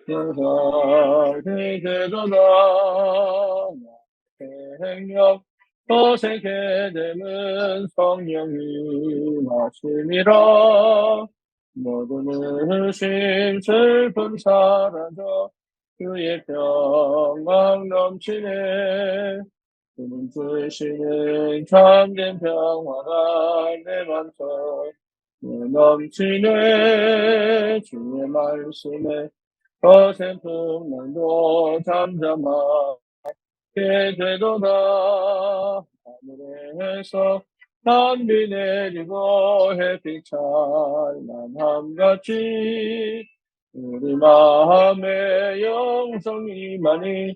영원히 되도다. 생명 거세게 됨은 성령이 마심이라. 모든 의심 슬픔 사라져 주의 평강 넘치네. 주님 주시는 참된 평화가 내 맘속 넘치네. 주의 말씀에 거센 풍랑도 잠잠하게 되도다. 하늘에서 단비 내리고 햇빛 찬란함같이 우리 마음의 영성이만이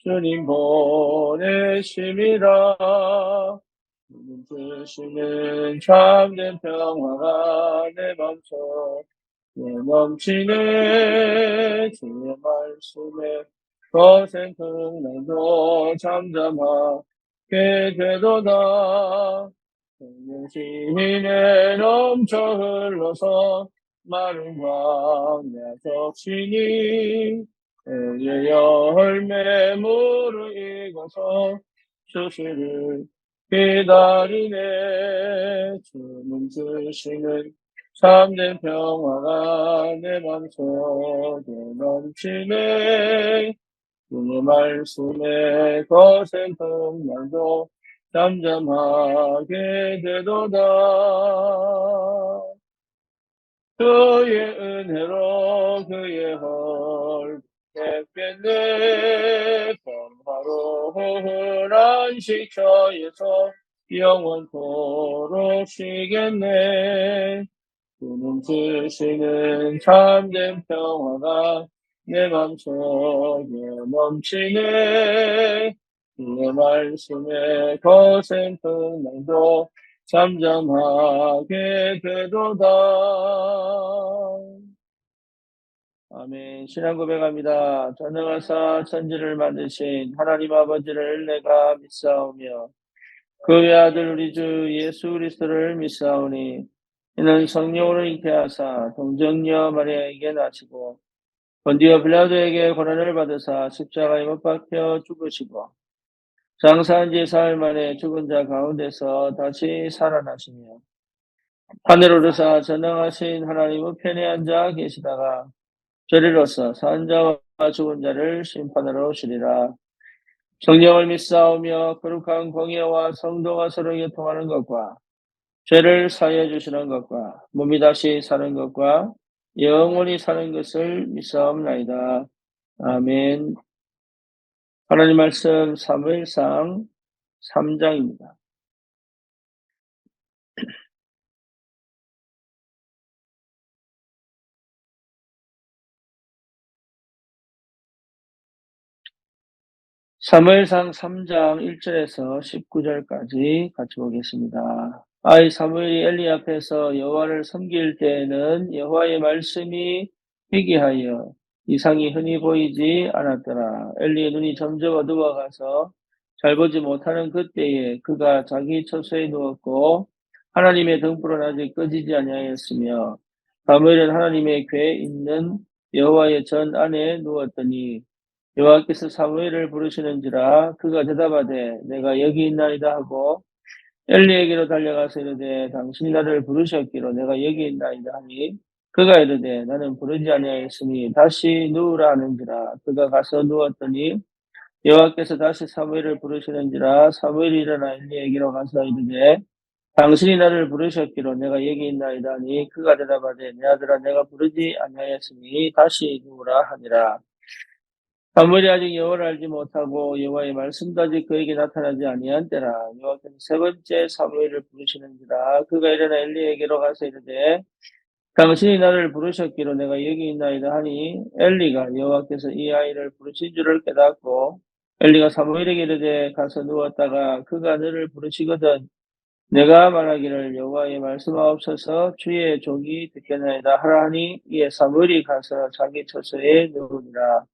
주님 보내심이라. 주님 주시는 참된 평화가 내 맘속 넘치네. 주의 말씀에 거센 풍랑도 잠잠하게 되도다. 성령신에 넘쳐 흘러서 마른 광야 적시니 의 열매 무르익어서 주시를 기다리네. 주님 주시는 참된 평화가 내 맘속에 넘치네. 주의 말씀에 거센 풍랑도 잠잠하게 되도다. 그의 은혜로 그의 헐 햇빛내 평화로운 안식처에서 영원토록 쉬겠네. 주님 주시는 참된 평화가 내 맘속에 넘치네. 주의 말씀에 거센 풍랑도 잠잠하게 되도다. 아멘. 신앙 고백합니다. 전능하사 천지를 만드신 하나님 아버지를 내가 믿사오며 그 외아들 우리 주 예수 그리스도를 믿사오니 이는 성령으로 잉태하사 동정녀 마리아에게 나시고 본디오 빌라도에게 고난을 받으사 십자가에 못 박혀 죽으시고 장사한 지 사흘 만에 죽은 자 가운데서 다시 살아나시며 하늘 오르사 전능하신 하나님 우편에 앉아 계시다가 저리로서 산 자와 죽은 자를 심판하러 오시리라. 성령을 믿사오며 거룩한 공예와 성도가 서로 교통하는 것과 죄를 사하여 주시는 것과 몸이 다시 사는 것과 영원히 사는 것을 믿사옵나이다. 아멘. 하나님 말씀 사무엘상 3장입니다. 사무엘상 3장 1절에서 19절까지 같이 보겠습니다. 아이 사무엘이 엘리 앞에서 여호와를 섬길 때에는 여호와의 말씀이 희귀하여 이상이 흔히 보이지 않았더라. 엘리의 눈이 점점 어두워가서 잘 보지 못하는 그때에 그가 자기 처소에 누웠고 하나님의 등불은 아직 꺼지지 아니하였으며 사무엘은 하나님의 궤에 있는 여호와의 전 안에 누웠더니 여호와께서 사무엘을 부르시는지라 그가 대답하되 내가 여기 있나이다 하고 엘리에게로 달려가서 이르되 당신이 나를 부르셨기로 내가 여기 있나이다 하니 그가 이르되 나는 부르지 아니하였으니 다시 누우라 하는지라. 그가 가서 누웠더니 여호와께서 다시 사무엘을 부르시는지라. 사무엘이 일어나 엘리에게로 가서 이르되 당신이 나를 부르셨기로 내가 여기 있나이다 하니 그가 대답하되 내 아들아 내가 부르지 아니하였으니 다시 누우라 하니라. 사무엘이 아직 여호와를 알지 못하고 여호와의 말씀도 아직 그에게 나타나지 아니한 때라. 여호와께서 세 번째 사무엘을 부르시는지라. 그가 일어나 엘리에게로 가서 이르되 당신이 나를 부르셨기로 내가 여기 있나이다 하니 엘리가 여호와께서 이 아이를 부르신 줄을 깨닫고 엘리가 사무엘에게 이르되 가서 누웠다가 그가 너를 부르시거든 내가 말하기를 여호와의 말씀하옵소서 주의 종이 듣겠나이다 하라 하니 이에 사무엘이 가서 자기 처소에 누우니라.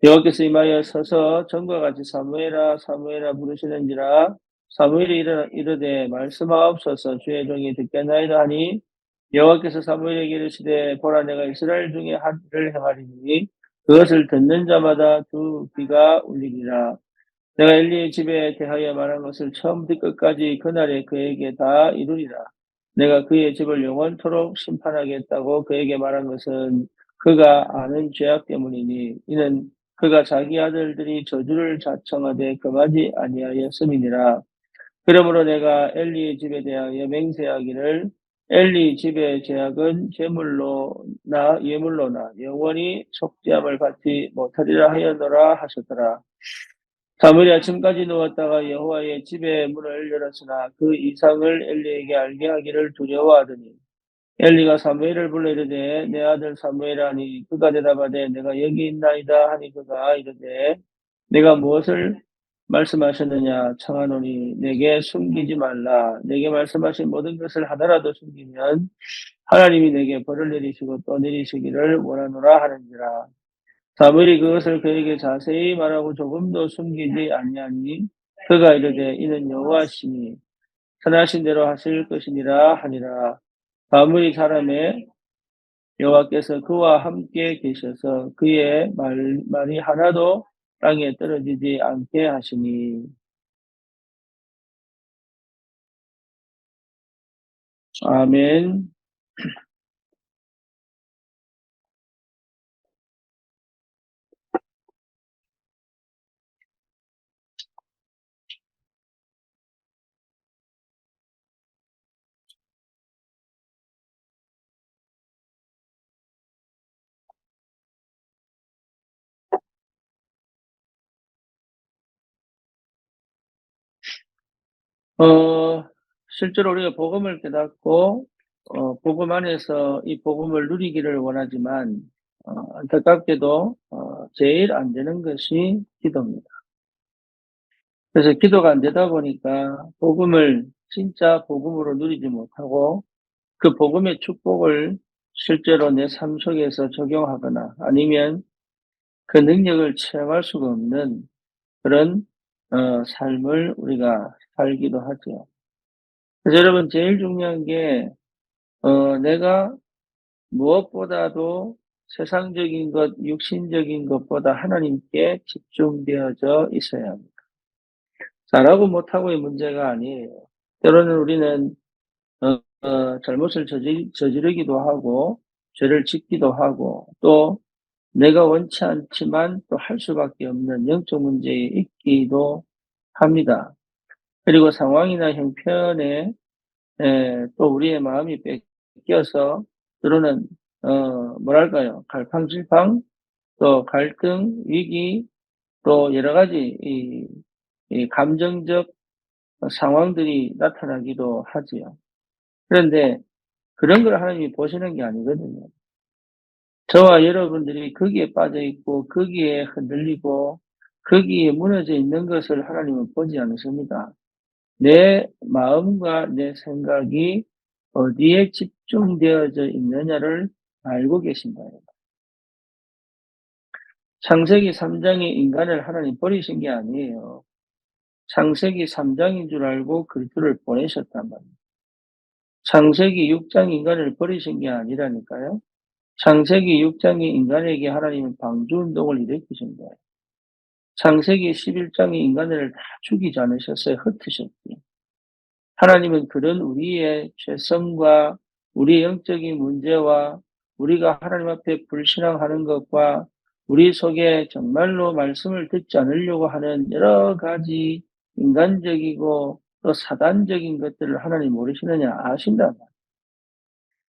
여호와께서 임하여 서서 전과 같이 사무엘아 사무엘아 부르시는지라. 사무엘이 이르되 말씀하옵소서 주의 종이 듣겠나이다 하니 여호와께서 사무엘에게 이르시되 보라 내가 이스라엘 중에 한 일을 행하리니 그것을 듣는 자마다 두 귀가 울리리라. 내가 엘리의 집에 대하여 말한 것을 처음부터 끝까지 그날에 그에게 다 이루리라. 내가 그의 집을 영원토록 심판하겠다고 그에게 말한 것은 그가 아는 죄악 때문이니 이는 그가 자기 아들들이 저주를 자청하되 금하지 아니하였음이니라. 그러므로 내가 엘리의 집에 대하여 맹세하기를 엘리 집의 죄악은 제물로나 예물로나 영원히 속죄함을 받지 못하리라 하였노라 하셨더라. 사무엘이 아침까지 누웠다가 여호와의 집의 문을 열었으나 그 이상을 엘리에게 알게 하기를 두려워하더니 엘리가 사무엘을 불러 이르되 내 아들 사무엘아 하니 그가 대답하되 내가 여기 있나이다 하니 그가 이르되 내가 무엇을 말씀하셨느냐 청하노니 내게 숨기지 말라. 내게 말씀하신 모든 것을 하나라도 숨기면 하나님이 내게 벌을 내리시고 또 내리시기를 원하노라 하는지라. 사무엘이 그것을 그에게 자세히 말하고 조금도 숨기지 아니하니 그가 이르되 이는 여호와시니 선하신 대로 하실 것이니라 하니라. 사무엘이 사람의 여호와께서 그와 함께 계셔서 그의 말이 하나도 땅에 떨어지지 않게 하시니. 아멘. 실제로 우리가 복음을 깨닫고 복음 안에서 이 복음을 누리기를 원하지만 안타깝게도 제일 안 되는 것이 기도입니다. 그래서 기도가 안 되다 보니까 복음을 진짜 복음으로 누리지 못하고 그 복음의 축복을 실제로 내 삶 속에서 적용하거나 아니면 그 능력을 체험할 수가 없는 그런 삶을 우리가 살기도 하죠. 그래서 여러분 제일 중요한 게 내가 무엇보다도 세상적인 것, 육신적인 것보다 하나님께 집중되어져 있어야 합니다. 잘하고 못하고의 문제가 아니에요. 때로는 우리는 잘못을 저지르기도 하고 죄를 짓기도 하고 또 내가 원치 않지만 또 할 수밖에 없는 영적 문제에 있기도 합니다. 그리고 상황이나 형편에 또 우리의 마음이 뺏겨서 때로는 뭐랄까요? 갈팡질팡 또 갈등, 위기 또 여러 가지 이 감정적 상황들이 나타나기도 하지요. 그런데 그런 걸 하나님이 보시는 게 아니거든요. 저와 여러분들이 거기에 빠져 있고 거기에 흔들리고 거기에 무너져 있는 것을 하나님은 보지 않으십니다. 내 마음과 내 생각이 어디에 집중되어져 있느냐를 알고 계신다. 창세기 3장의 인간을 하나님 버리신 게 아니에요. 창세기 3장인 줄 알고 그리스도를 보내셨단 말이에요. 창세기 6장 인간을 버리신 게 아니라니까요. 창세기 6장의 인간에게 하나님은 방주운동을 일으키신 거예요. 창세기 11장의 인간을 다 죽이지 않으셨어요. 흩으셨지. 하나님은 그런 우리의 죄성과 우리의 영적인 문제와 우리가 하나님 앞에 불신앙하는 것과 우리 속에 정말로 말씀을 듣지 않으려고 하는 여러 가지 인간적이고 또 사단적인 것들을 하나님 모르시느냐 아신단 말이에요.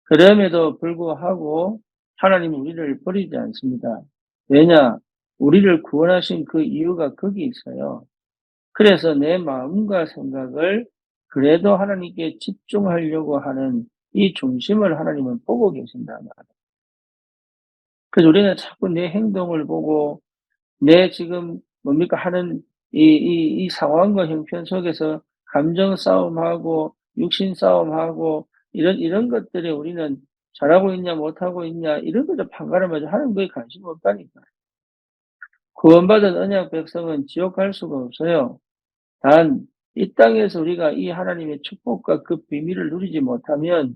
그럼에도 불구하고 하나님은 우리를 버리지 않습니다. 왜냐? 우리를 구원하신 그 이유가 거기 있어요. 그래서 내 마음과 생각을 그래도 하나님께 집중하려고 하는 이 중심을 하나님은 보고 계신단 말이에요. 그래서 우리는 자꾸 내 행동을 보고 내 지금 뭡니까 하는 이 상황과 형편 속에서 감정 싸움하고 육신 싸움하고 이런 것들에 우리는 잘하고 있냐 못하고 있냐 이런 것들 판가름하지 하는 거에 관심 없다니까. 구원받은 언약 백성은 지옥 갈 수가 없어요. 단 이 땅에서 우리가 이 하나님의 축복과 그 비밀을 누리지 못하면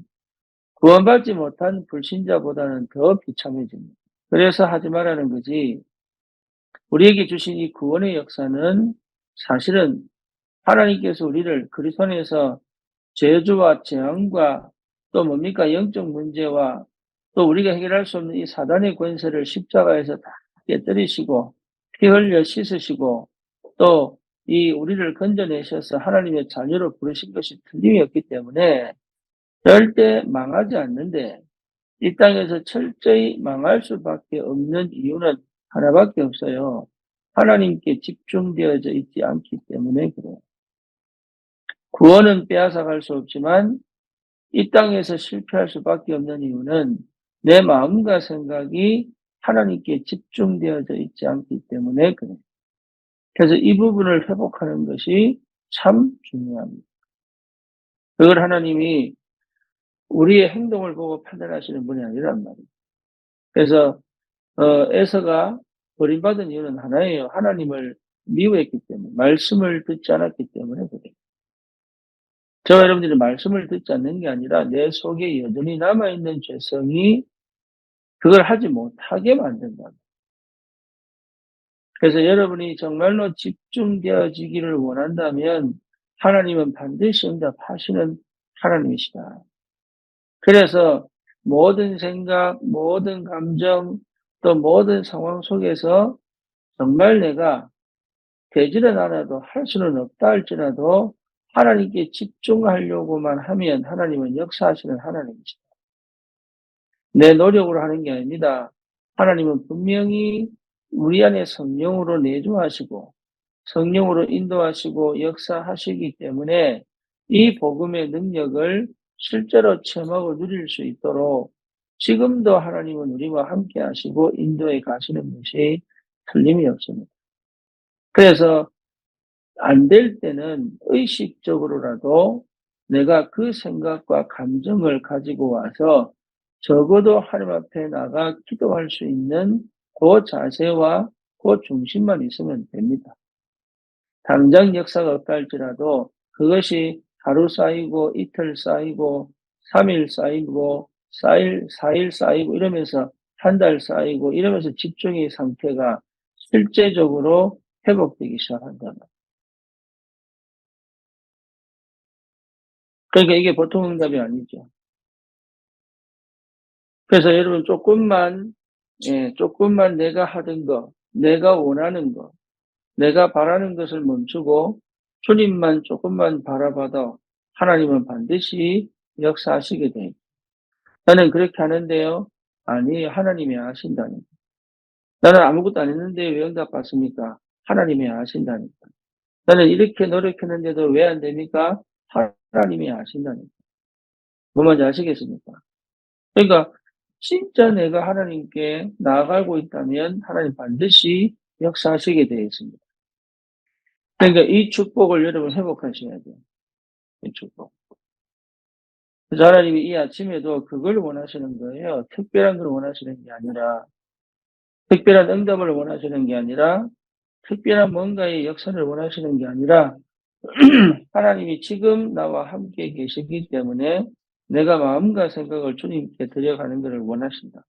구원받지 못한 불신자보다는 더 비참해집니다. 그래서 하지 말라는 거지. 우리에게 주신 이 구원의 역사는 사실은 하나님께서 우리를 그리스도 안에서 저주와 재앙과 또 뭡니까? 영적 문제와 또 우리가 해결할 수 없는 이 사단의 권세를 십자가에서 다 깨뜨리시고 피 흘려 씻으시고 또 이 우리를 건져내셔서 하나님의 자녀로 부르신 것이 틀림이 없기 때문에 절대 망하지 않는데 이 땅에서 철저히 망할 수밖에 없는 이유는 하나밖에 없어요. 하나님께 집중되어져 있지 않기 때문에 그래요. 구원은 빼앗아갈 수 없지만 이 땅에서 실패할 수밖에 없는 이유는 내 마음과 생각이 하나님께 집중되어져 있지 않기 때문에 그래요. 그래서 이 부분을 회복하는 것이 참 중요합니다. 그걸 하나님이 우리의 행동을 보고 판단하시는 분이 아니란 말이에요. 그래서 에서가 버림받은 이유는 하나예요. 하나님을 미워했기 때문에, 말씀을 듣지 않았기 때문에 그래요. 저와 여러분들이 말씀을 듣지 않는 게 아니라 내 속에 여전히 남아있는 죄성이 그걸 하지 못하게 만든다. 그래서 여러분이 정말로 집중되어지기를 원한다면 하나님은 반드시 응답하시는 하나님이시다. 그래서 모든 생각, 모든 감정, 또 모든 상황 속에서 정말 내가 되지는 않아도 할 수는 없다 할지라도 하나님께 집중하려고만 하면 하나님은 역사하시는 하나님이시다. 내 노력으로 하는 게 아닙니다. 하나님은 분명히 우리 안에 성령으로 내주하시고 성령으로 인도하시고 역사하시기 때문에 이 복음의 능력을 실제로 체험하고 누릴 수 있도록 지금도 하나님은 우리와 함께 하시고 인도해 가시는 것이 틀림이 없습니다. 그래서 안 될 때는 의식적으로라도 내가 그 생각과 감정을 가지고 와서 적어도 하나님 앞에 나가 기도할 수 있는 그 자세와 그 중심만 있으면 됩니다. 당장 역사가 없다 할지라도 그것이 하루 쌓이고 이틀 쌓이고 3일 쌓이고 4일 쌓이고 이러면서 한 달 쌓이고 이러면서 집중의 상태가 실제적으로 회복되기 시작한다. 그러니까 이게 보통 응답이 아니죠. 그래서 여러분 조금만 내가 하던 거, 내가 원하는 거, 내가 바라는 것을 멈추고 주님만 조금만 바라봐도 하나님은 반드시 역사하시게 돼요. 나는 그렇게 하는데요. 아니, 하나님이 아신다니까. 나는 아무것도 안 했는데 왜 응답 받습니까? 하나님이 아신다니까. 나는 이렇게 노력했는데도 왜 안 됩니까? 하나님이 아신다니까. 뭔 말인지 아시겠습니까? 그러니까 진짜 내가 하나님께 나아가고 있다면 하나님 반드시 역사하시게 되어 있습니다. 그러니까 이 축복을 여러분 회복하셔야 돼요. 이 축복. 그래서 하나님이 이 아침에도 그걸 원하시는 거예요. 특별한 걸 원하시는 게 아니라, 특별한 응답을 원하시는 게 아니라, 특별한 뭔가의 역사를 원하시는 게 아니라, 하나님이 지금 나와 함께 계시기 때문에 내가 마음과 생각을 주님께 드려가는 것을 원하신다.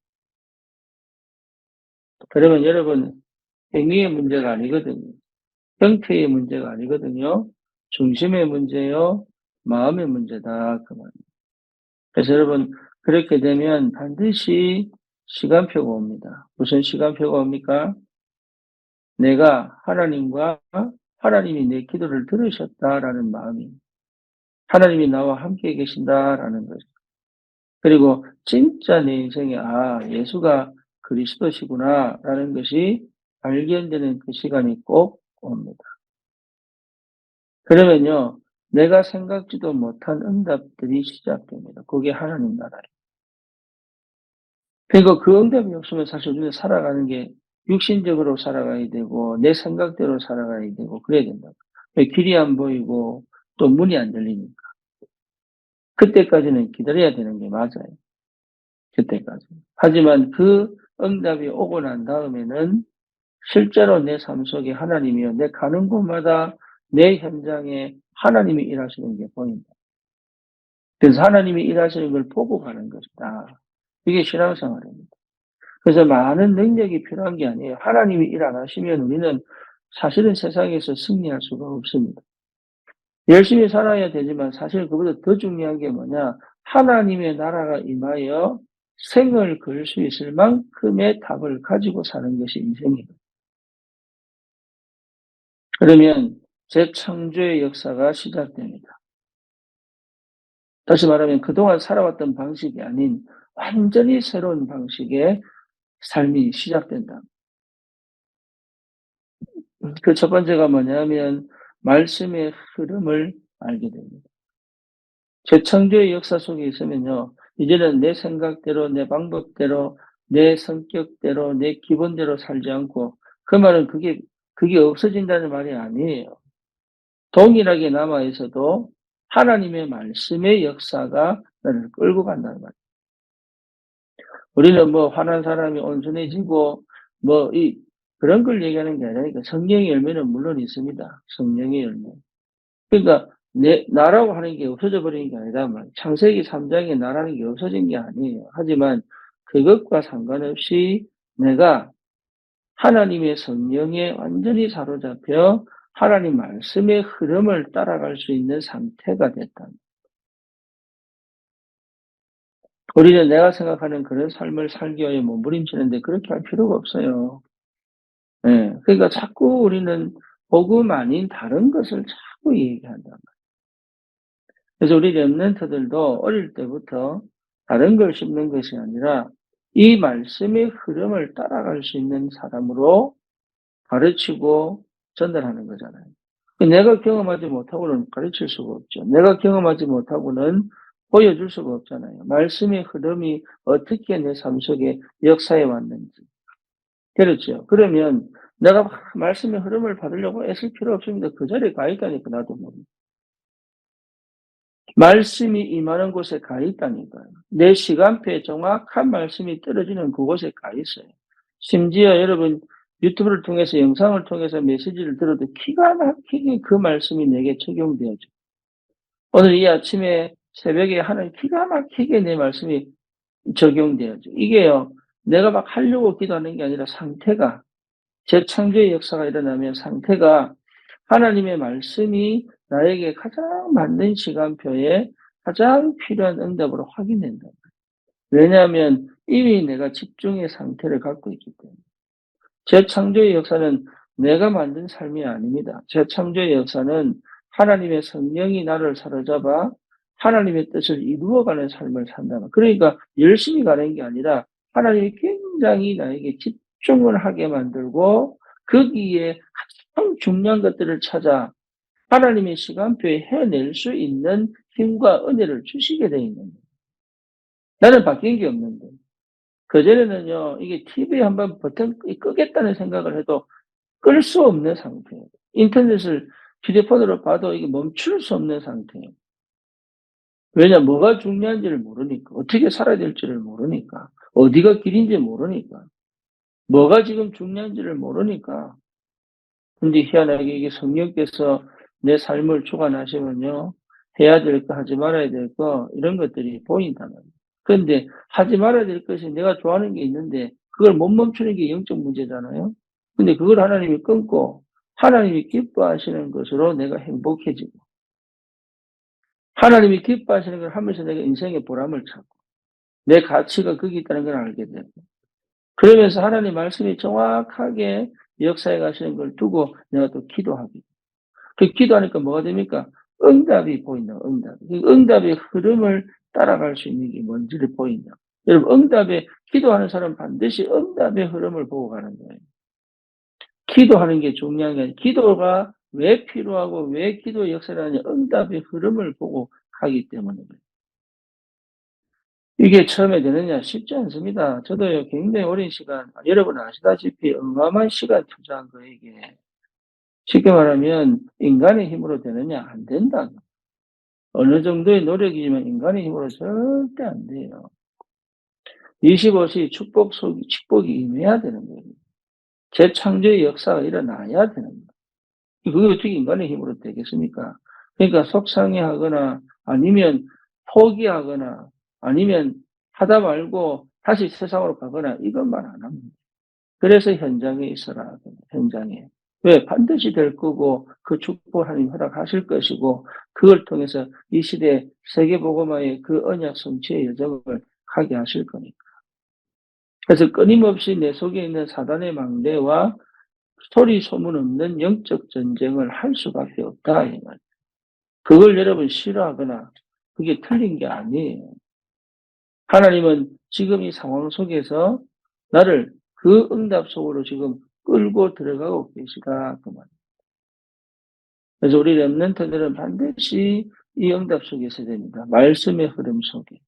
그러면 여러분, 행위의 문제가 아니거든요. 형태의 문제가 아니거든요. 중심의 문제요, 마음의 문제다. 그 말이에요. 그래서 여러분, 그렇게 되면 반드시 시간표가 옵니다. 무슨 시간표가 옵니까? 내가 하나님과 하나님이 내 기도를 들으셨다라는 마음이, 하나님이 나와 함께 계신다라는 거죠. 그리고 진짜 내 인생에, 예수가 그리스도시구나라는 것이 발견되는 그 시간이 꼭 옵니다. 그러면요, 내가 생각지도 못한 응답들이 시작됩니다. 그게 하나님 나라예요. 그리고 그 응답이 없으면 사실 우리는 살아가는 게 육신적으로 살아가야 되고, 내 생각대로 살아가야 되고, 그래야 된다. 길이 안 보이고, 또 문이 안 열리니까. 그때까지는 기다려야 되는 게 맞아요. 그때까지. 하지만 그 응답이 오고 난 다음에는 실제로 내 삶 속에 하나님이요. 내 가는 곳마다 내 현장에 하나님이 일하시는 게 보인다. 그래서 하나님이 일하시는 걸 보고 가는 것이다. 이게 신앙생활입니다. 그래서 많은 능력이 필요한 게 아니에요. 하나님이 일 안 하시면 우리는 사실은 세상에서 승리할 수가 없습니다. 열심히 살아야 되지만 사실 그보다 더 중요한 게 뭐냐? 하나님의 나라가 임하여 생을 걸 수 있을 만큼의 답을 가지고 사는 것이 인생이에요. 그러면 재창조의 역사가 시작됩니다. 다시 말하면 그동안 살아왔던 방식이 아닌 완전히 새로운 방식의 삶이 시작된다. 그 첫 번째가 뭐냐면 말씀의 흐름을 알게 됩니다. 재창조의 역사 속에 있으면요. 이제는 내 생각대로, 내 방법대로, 내 성격대로, 내 기본대로 살지 않고 그 말은 그게 없어진다는 말이 아니에요. 동일하게 남아 있어도 하나님의 말씀의 역사가 나를 끌고 간다는 말이에요. 우리는 뭐 화난 사람이 온순해지고 뭐 그런 걸 얘기하는 게 아니라 성령의 열매는 물론 있습니다. 성령의 열매. 그러니까 나라고 하는 게 없어져 버리는 게 아니라 창세기 3장에 나라는 게 없어진 게 아니에요. 하지만 그것과 상관없이 내가 하나님의 성령에 완전히 사로잡혀 하나님 말씀의 흐름을 따라갈 수 있는 상태가 됐다. 우리는 내가 생각하는 그런 삶을 살기 위해 몸부림치는데 그렇게 할 필요가 없어요. 예. 그러니까 자꾸 우리는 복음 아닌 다른 것을 자꾸 얘기한다. 그래서 우리 렘넌트들도 어릴 때부터 다른 걸 심는 것이 아니라 이 말씀의 흐름을 따라갈 수 있는 사람으로 가르치고 전달하는 거잖아요. 내가 경험하지 못하고는 가르칠 수가 없죠. 내가 경험하지 못하고는 보여줄 수가 없잖아요. 말씀의 흐름이 어떻게 내 삶 속에 역사해 왔는지. 그렇죠. 그러면 내가 말씀의 흐름을 받으려고 애쓸 필요 없습니다. 그 자리에 가 있다니까, 나도 모르고. 말씀이 임하는 곳에 가 있다니까요. 내 시간표에 정확한 말씀이 떨어지는 그곳에 가 있어요. 심지어 여러분 유튜브를 통해서 영상을 통해서 메시지를 들어도 기가 막히게 그 말씀이 내게 적용되어져. 오늘 이 아침에 새벽에 하는 기가 막히게 내 말씀이 적용되어져. 이게요. 내가 막 하려고 기도하는 게 아니라 상태가 재창조의 역사가 일어나면 상태가 하나님의 말씀이 나에게 가장 맞는 시간표에 가장 필요한 응답으로 확인된다. 왜냐하면 이미 내가 집중의 상태를 갖고 있기 때문에. 재창조의 역사는 내가 만든 삶이 아닙니다. 재창조의 역사는 하나님의 성령이 나를 사로잡아 하나님의 뜻을 이루어가는 삶을 산다. 그러니까 열심히 가는 게 아니라 하나님이 굉장히 나에게 집중을 하게 만들고 거기에 가장 중요한 것들을 찾아 하나님의 시간표에 해낼 수 있는 힘과 은혜를 주시게 되어 있는 거예요. 나는 바뀐 게 없는데. 그전에는요, 이게 TV 한번 버튼 끄겠다는 생각을 해도 끌 수 없는 상태예요. 인터넷을 휴대폰으로 봐도 이게 멈출 수 없는 상태예요. 왜냐, 뭐가 중요한지를 모르니까, 어떻게 살아야 될지를 모르니까, 어디가 길인지 모르니까, 뭐가 지금 중요한지를 모르니까. 근데 희한하게 이게 성령께서 내 삶을 주관하시면요, 해야 될 거, 하지 말아야 될 거, 이런 것들이 보인다는 거예요. 그런데 하지 말아야 될 것이 내가 좋아하는 게 있는데, 그걸 못 멈추는 게 영적 문제잖아요. 근데 그걸 하나님이 끊고, 하나님이 기뻐하시는 것으로 내가 행복해지고, 하나님이 기뻐하시는 걸 하면서 내가 인생의 보람을 찾고, 내 가치가 거기 있다는 걸 알게 되고, 그러면서 하나님 말씀이 정확하게 역사에 가시는 걸 두고 내가 또 기도하게. 그 기도하니까 뭐가 됩니까? 응답이 보인다, 응답. 그 응답의 흐름을 따라갈 수 있는 게 뭔지를 보인다. 여러분, 기도하는 사람은 반드시 응답의 흐름을 보고 가는 거예요. 기도하는 게 중요한 게 아니라 기도가 왜 필요하고 왜 기도의 역사를 하냐, 응답의 흐름을 보고 가기 때문에 그래요. 이게 처음에 되느냐 쉽지 않습니다. 저도요, 굉장히 오랜 시간, 여러분 아시다시피 어마어마한 시간 투자한 거예요, 이게. 쉽게 말하면 인간의 힘으로 되느냐? 안 된다. 어느 정도의 노력이지만 인간의 힘으로 절대 안 돼요. 25시 축복이 임해야 되는 거예요. 재창조의 역사가 일어나야 되는 거예요. 그게 어떻게 인간의 힘으로 되겠습니까? 그러니까 속상해하거나 아니면 포기하거나 아니면 하다 말고 다시 세상으로 가거나 이것만 안 하면 돼. 그래서 현장에 있어라. 현장에. 왜? 반드시 될 거고 그 축복을 하나님 허락하실 것이고 그걸 통해서 이 시대에 세계복음화의 그 언약 성취의 여정을 가게 하실 거니까. 그래서 끊임없이 내 속에 있는 사단의 망대와 소리 소문 없는 영적 전쟁을 할 수밖에 없다. 이 말. 그걸 여러분 싫어하거나 그게 틀린 게 아니에요. 하나님은 지금 이 상황 속에서 나를 그 응답 속으로 지금 끌고 들어가고 계시다. 그 말. 그래서 우리 렘넌트들은 반드시 이 응답 속에 있어야 됩니다. 말씀의 흐름 속에.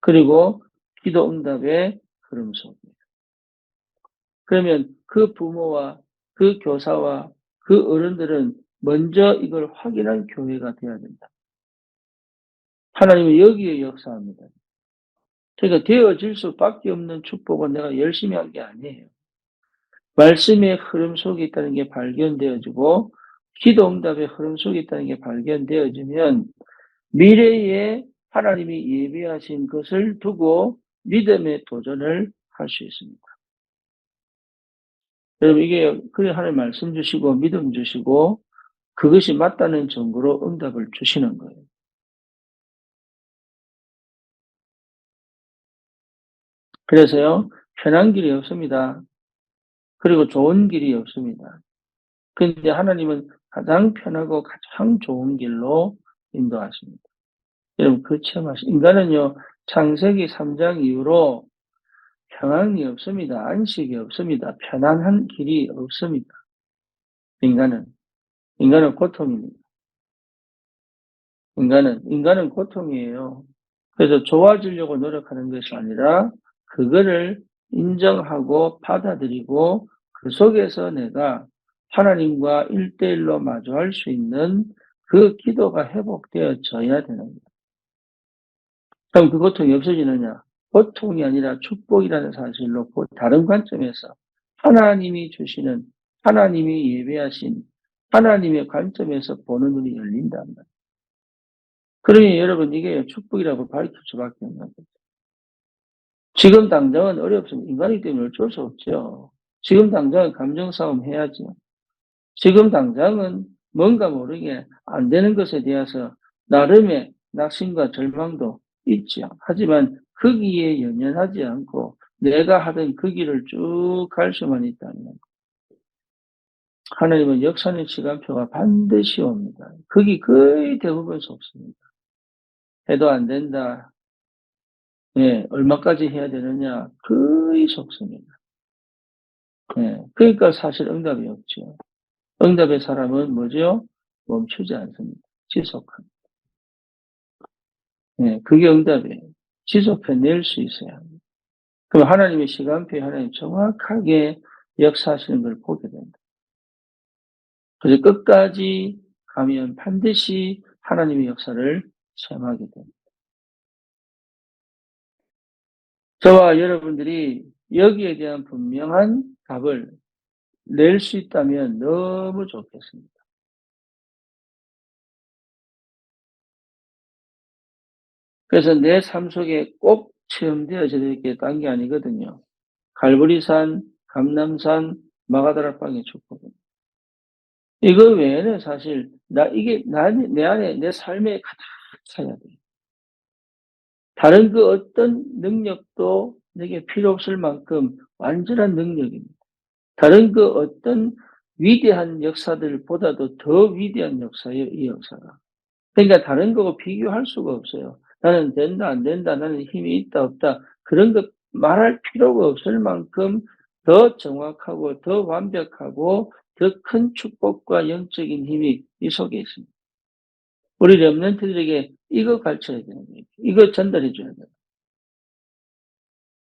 그리고 기도 응답의 흐름 속에. 그러면 그 부모와 그 교사와 그 어른들은 먼저 이걸 확인한 교회가 되어야 된다. 하나님은 여기에 역사합니다. 그러니까 되어질 수밖에 없는 축복은 내가 열심히 한 게 아니에요. 말씀의 흐름 속에 있다는 게 발견되어지고 기도 응답의 흐름 속에 있다는 게 발견되어지면 미래에 하나님이 예비하신 것을 두고 믿음의 도전을 할 수 있습니다. 여러분 이게 그래 하나님 말씀 주시고 믿음 주시고 그것이 맞다는 증거로 응답을 주시는 거예요. 그래서요 편한 길이 없습니다. 그리고 좋은 길이 없습니다. 근데 하나님은 가장 편하고 가장 좋은 길로 인도하십니다. 여러분 그 체험하시 인간은요 창세기 3장 이후로 평안이 없습니다. 안식이 없습니다. 편안한 길이 없습니다. 인간은 고통입니다. 인간은 고통이에요. 그래서 좋아지려고 노력하는 것이 아니라 그거를 인정하고 받아들이고 그 속에서 내가 하나님과 1대1로 마주할 수 있는 그 기도가 회복되어져야 되는 거예요. 그럼 그 고통이 없어지느냐? 고통이 아니라 축복이라는 사실로 다른 관점에서 하나님이 주시는 하나님이 예배하신 하나님의 관점에서 보는 눈이 열린단 말이에요. 그러니 여러분 이게 축복이라고 밝힐 수밖에 없는 거죠. 지금 당장은 어렵습니다. 인간이기 때문에 어쩔 수 없죠. 지금 당장은 감정 싸움 해야죠. 지금 당장은 뭔가 모르게 안 되는 것에 대해서 나름의 낙심과 절망도 있죠. 하지만 거기에 연연하지 않고 내가 하던 그 길을 쭉 갈 수만 있다면 하나님은 역사의 시간표가 반드시 옵니다. 거기 거의 대부분 속습니다. 해도 안 된다. 예, 얼마까지 해야 되느냐? 거의 속습니다. 예, 그러니까 사실 응답이 없죠. 응답의 사람은 뭐죠? 멈추지 않습니다. 지속합니다. 예, 그게 응답이에요. 지속해낼 수 있어야 합니다. 그럼 하나님의 시간표에 하나님 정확하게 역사하시는 걸 보게 된다. 그래서 끝까지 가면 반드시 하나님의 역사를 체험하게 됩니다. 저와 여러분들이 여기에 대한 분명한 답을 낼 수 있다면 너무 좋겠습니다. 그래서 내 삶 속에 꼭 체험되어져야 될 게 딴 게 아니거든요. 갈보리산, 감람산, 마가다락방의 축복은. 이거 외에는 사실, 내 안에, 내 삶에 가득 차야 돼요. 다른 그 어떤 능력도 내게 필요 없을 만큼 완전한 능력입니다. 다른 그 어떤 위대한 역사들보다도 더 위대한 역사예요, 이 역사가. 그러니까 다른 거하고 비교할 수가 없어요. 나는 된다, 안 된다, 나는 힘이 있다, 없다. 그런 것 말할 필요가 없을 만큼 더 정확하고 더 완벽하고 더 큰 축복과 영적인 힘이 이 속에 있습니다. 우리 렘넌트들에게 이거 가르쳐야 되는 거예요. 이거 전달해 줘야 돼요.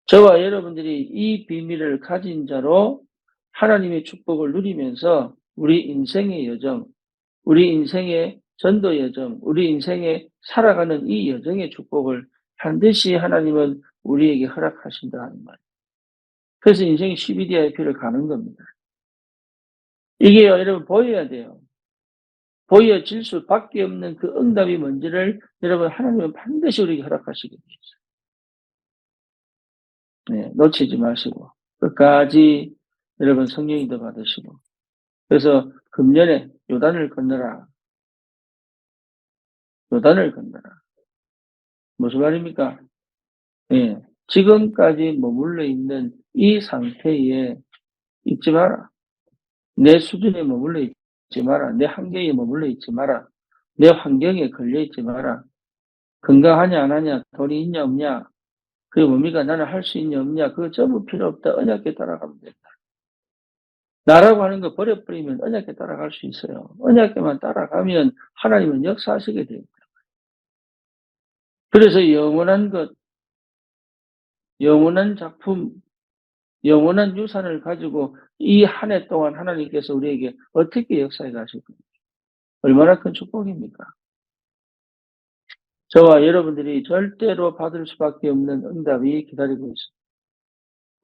저와 여러분들이 이 비밀을 가진 자로 하나님의 축복을 누리면서 우리 인생의 여정, 우리 인생의 전도 여정, 우리 인생에 살아가는 이 여정의 축복을 반드시 하나님은 우리에게 허락하신다 하는 말. 그래서 인생이 CBDIP를 가는 겁니다. 이게 여러분 보여야 돼요. 보여질 수밖에 없는 그 응답이 뭔지를 여러분 하나님은 반드시 우리에게 허락하시게 되어 있어요. 네, 놓치지 마시고 끝까지 여러분 성령님도 받으시고 그래서 금년에 요단을 건너라. 요단을 건너라. 무슨 말입니까? 예, 지금까지 머물러 있는 이 상태에 있지 마라. 내 수준에 머물러 있지 마라. 내 한계에 머물러 있지 마라. 내 환경에 걸려 있지 마라. 건강하냐 안 하냐, 돈이 있냐 없냐, 그게 뭡니까? 나는 할 수 있냐 없냐, 그거 전부 필요 없다. 언약에 따라가면 된다. 나라고 하는 거 버려버리면 언약에 따라갈 수 있어요. 언약에만 따라가면 하나님은 역사하시게 돼요. 그래서 영원한 것, 영원한 작품, 영원한 유산을 가지고 이 한 해 동안 하나님께서 우리에게 어떻게 역사해 가실 겁니까? 얼마나 큰 축복입니까? 저와 여러분들이 절대로 받을 수밖에 없는 응답이 기다리고 있습니다.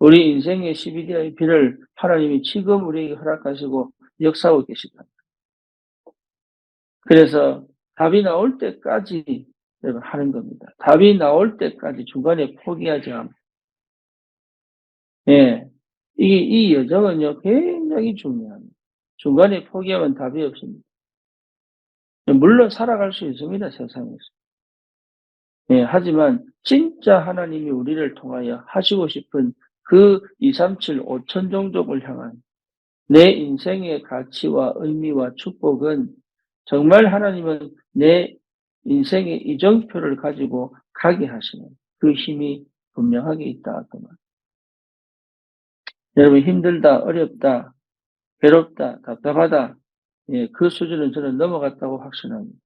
우리 인생의 CBD의 비를 하나님이 지금 우리에게 허락하시고 역사하고 계시다. 그래서 답이 나올 때까지 하는 겁니다. 답이 나올 때까지 중간에 포기하지 않고. 예. 이 여정은요, 굉장히 중요합니다. 중간에 포기하면 답이 없습니다. 물론 살아갈 수 있습니다, 세상에서. 예, 하지만 진짜 하나님이 우리를 통하여 하시고 싶은 그 237, 5천 종족을 향한 내 인생의 가치와 의미와 축복은 정말 하나님은 내 인생의 이정표를 가지고 가게 하시는 그 힘이 분명하게 있다. 그 말. 여러분 힘들다, 어렵다, 괴롭다, 답답하다. 예, 그 수준은 저는 넘어갔다고 확신합니다.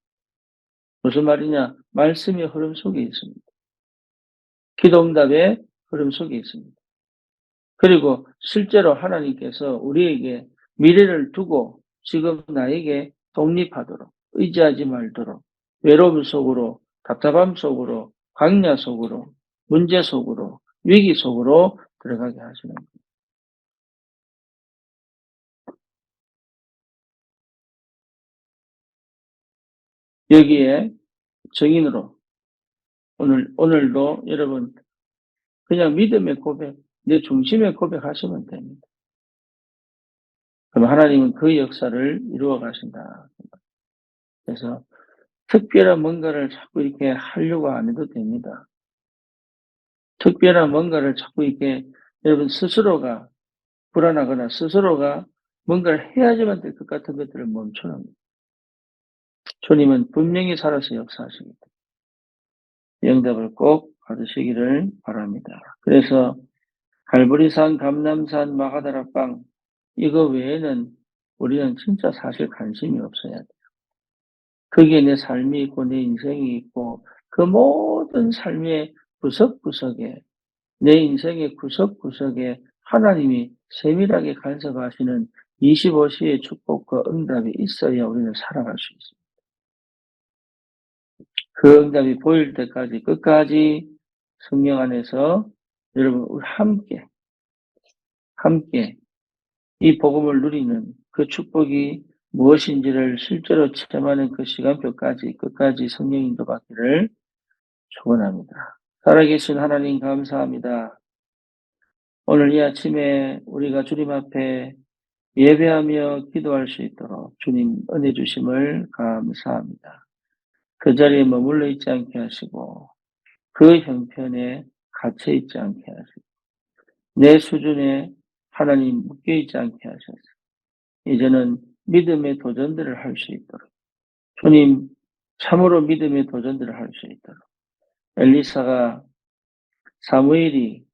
무슨 말이냐? 말씀의 흐름 속에 있습니다. 기도응답의 흐름 속에 있습니다. 그리고 실제로 하나님께서 우리에게 미래를 두고 지금 나에게 독립하도록 의지하지 말도록 외로움 속으로 답답함 속으로 광야 속으로 문제 속으로 위기 속으로 들어가게 하시는 거예요. 여기에 증인으로 오늘도 여러분 그냥 믿음의 고백, 내 중심의 고백하시면 됩니다. 그럼 하나님은 그 역사를 이루어 가신다. 그래서 특별한 뭔가를 자꾸 이렇게 하려고 안 해도 됩니다. 특별한 뭔가를 자꾸 이렇게 여러분 스스로가 불안하거나 스스로가 뭔가를 해야지만 될 것 같은 것들을 멈춰놓습니다. 주님은 분명히 살아서 역사하십니다. 영답을 꼭 받으시기를 바랍니다. 그래서 갈보리산, 감남산, 마가다락방 이거 외에는 우리는 진짜 사실 관심이 없어야 돼요. 거기에 내 삶이 있고 내 인생이 있고 그 모든 삶의 구석구석에 내 인생의 구석구석에 하나님이 세밀하게 간섭하시는 25시의 축복과 응답이 있어야 우리는 살아갈 수 있습니다. 그 응답이 보일 때까지 끝까지 성령 안에서 여러분 우리 함께 이 복음을 누리는 그 축복이 무엇인지를 실제로 체험하는 그 시간표까지 끝까지 성령 인도받기를 축원합니다. 살아계신 하나님 감사합니다. 오늘 이 아침에 우리가 주님 앞에 예배하며 기도할 수 있도록 주님 은혜 주심을 감사합니다. 그 자리에 머물러 있지 않게 하시고 그 형편에 갇혀 있지 않게 하시고 내 수준에 하나님 묶여 있지 않게 하셔서 이제는 믿음의 도전들을 할 수 있도록 주님 참으로 믿음의 도전들을 할 수 있도록 엘리사가 사무엘이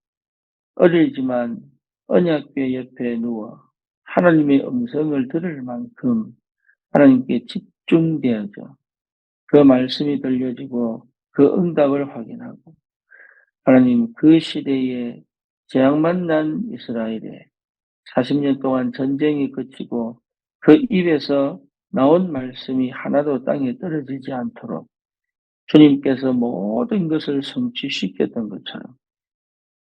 어리지만 언약궤 옆에 누워 하나님의 음성을 들을 만큼 하나님께 집중되어져 그 말씀이 들려지고 그 응답을 확인하고 하나님 그 시대에 재앙 만난 이스라엘에 40년 동안 전쟁이 그치고 그 입에서 나온 말씀이 하나도 땅에 떨어지지 않도록 주님께서 모든 것을 성취시켰던 것처럼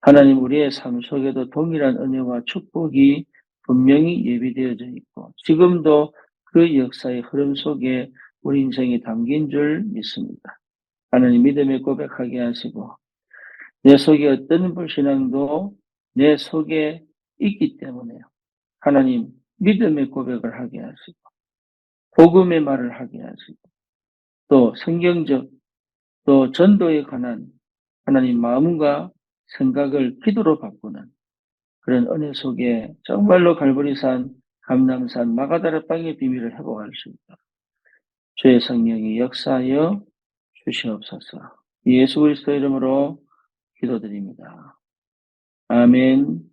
하나님 우리의 삶 속에도 동일한 은혜와 축복이 분명히 예비되어져 있고 지금도 그 역사의 흐름 속에 우리 인생이 담긴 줄 믿습니다. 하나님 믿음에 고백하게 하시고 내 속에 어떤 불신앙도 내 속에 있기 때문에 하나님 믿음의 고백을 하게 하시고 복음의 말을 하게 하시고 또 성경적 또 전도에 관한 하나님 마음과 생각을 기도로 바꾸는 그런 은혜 속에 정말로 갈보리산, 감람산, 마가다라 땅의 비밀을 회복할 수 있다. 주의 성령이 역사하여 주시옵소서. 예수 그리스도 이름으로 기도드립니다. 아멘.